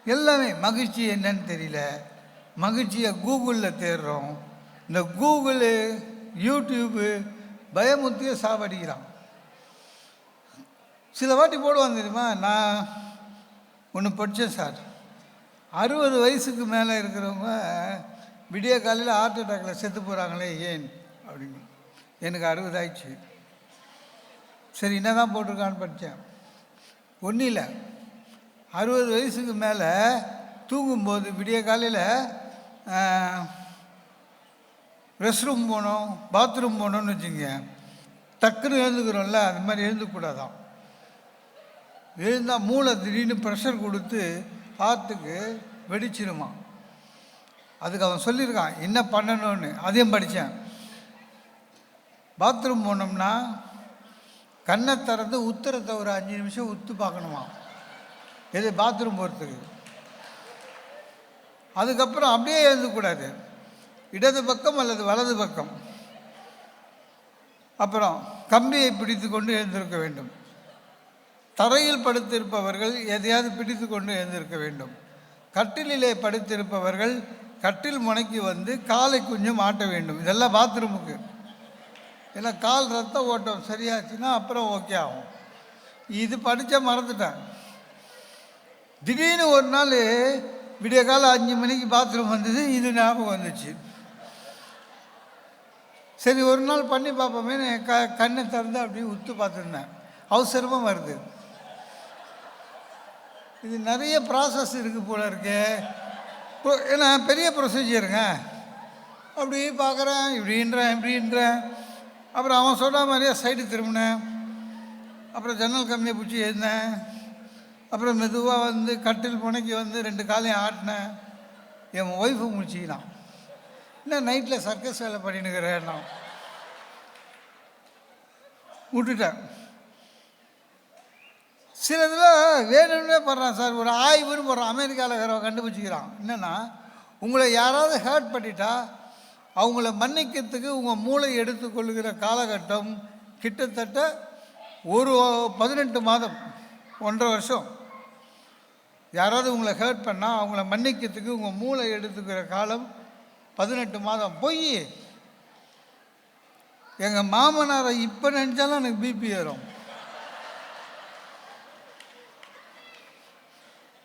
எல்லாமே மகிழ்ச்சி என்னன்னு தெரியல. மகிழ்ச்சியை கூகுளில் தேடுறோம். இந்த கூகுளு, யூடியூப்பு பயமுத்திய சாவடிக்கிறான். சில வாட்டி போடுவாங்க தெரியுமா, நான் ஒன்று படித்தேன் சார், 60 வயசுக்கு மேலே இருக்கிறவங்க விடிய காலையில் ஹார்ட் அட்டாக்கில் செத்து போகிறாங்களே ஏன் அப்படின்னு. எனக்கு 60 ஆயிடுச்சு. சரி என்ன தான் போட்டிருக்கான்னு படித்தேன். ஒன்றும் இல்லை, 60 வயசுக்கு மேலே தூங்கும்போது விடிய காலையில் ரெஸ்ட் ரூம் போகணும், பாத்ரூம் போகணுன்னு வச்சுங்க, டக்குன்னு எழுந்துக்கிறோம்ல, அது மாதிரி எழுந்துக்கூடாதான். எழுந்தால் மூளை திடீர்னு ப்ரெஷர் கொடுத்து ஹார்ட்டுக்கு வெடிச்சிருமா. அதுக்கு அவன் சொல்லியிருக்கான் என்ன பண்ணணும்னு. அதையும் படித்தேன். பாத்ரூம் போனோம்னா கண்ணை திறந்து உத்தரத்தை ஒரு 5 நிமிஷம் உத்து பார்க்கணுமா, எது பாத்ரூம் போகிறதுக்கு. அதுக்கப்புறம் அப்படியே எழுதக்கூடாது, இடது பக்கம் அல்லது வலது பக்கம். அப்புறம் கம்பியை பிடித்து கொண்டு எழுந்திருக்க வேண்டும். தரையில் படுத்திருப்பவர்கள் எதையாவது பிடித்து கொண்டு எழுந்திருக்க வேண்டும். கட்டிலே படுத்திருப்பவர்கள் கட்டில் முனைக்கு வந்து காலை கொஞ்சம் மாட்ட வேண்டும். இதெல்லாம் பாத்ரூமுக்கு. ஏன்னா கால் ரத்த ஓட்டம் சரியாச்சுன்னா அப்புறம் ஓகே ஆகும். இது படித்தா மறந்துட்டேன். திடீர்னு ஒரு நாள் விடிய காலம் 5 மணிக்கு பாத்ரூம் வந்தது, இது ஞாபகம் வந்துச்சு. சரி ஒரு நாள் பண்ணி பார்ப்போமே, கண்ணை திறந்து அப்படியே உத்து பார்த்துருந்தேன். அவசரமாக வருது. இது நிறைய ப்ராசஸ் இருக்குது போல இருக்கு. ஏன்னா பெரிய ப்ரொசீஜருங்க. அப்படி பார்க்குறேன், இப்படின்றேன். அப்புறம் அவன் சொன்ன மாதிரியே சைடு திரும்பினேன். அப்புறம் ஜன்னல் கம்மியை பிடிச்சி எழுந்தேன். அப்புறம் மெதுவாக வந்து கட்டில் புனைக்கு வந்து 2 காலையும் ஆட்டினேன். என் ஒய்ஃபு முடிச்சிக்கினான், என்ன நைட்டில் சர்க்கஸ் வேலை பண்ணினுக்கிறேன். நான் விட்டுட்டேன். சில இதில் வேணும்னே பண்ணுறான் சார். ஒரு ஆய்வுன்னு போடுறான், அமெரிக்காவில் வேறு கண்டுபிடிச்சிக்கிறான். என்னென்னா, உங்களை யாராவது ஹேர்ட் பண்ணிட்டா அவங்கள மன்னிக்கிறதுக்கு உங்கள் மூளை எடுத்துக்கொள்கிற காலகட்டம் கிட்டத்தட்ட ஒரு 18 மாதம், 1.5 வருஷம். யாராவது உங்களை ஹேர்ட் பண்ணால் அவங்கள மன்னிக்கிறதுக்கு உங்கள் மூளை எடுத்துக்கிற காலம் 18 மாதம். போய் எங்கள் மாமனாரை இப்போ நினச்சாலும் எனக்கு பிபி ஏறும்.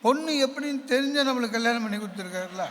பொண்ணு எப்படின்னு தெரிஞ்ச நம்மளுக்கு கல்யாணம் பண்ணி கொடுத்துருக்காருல.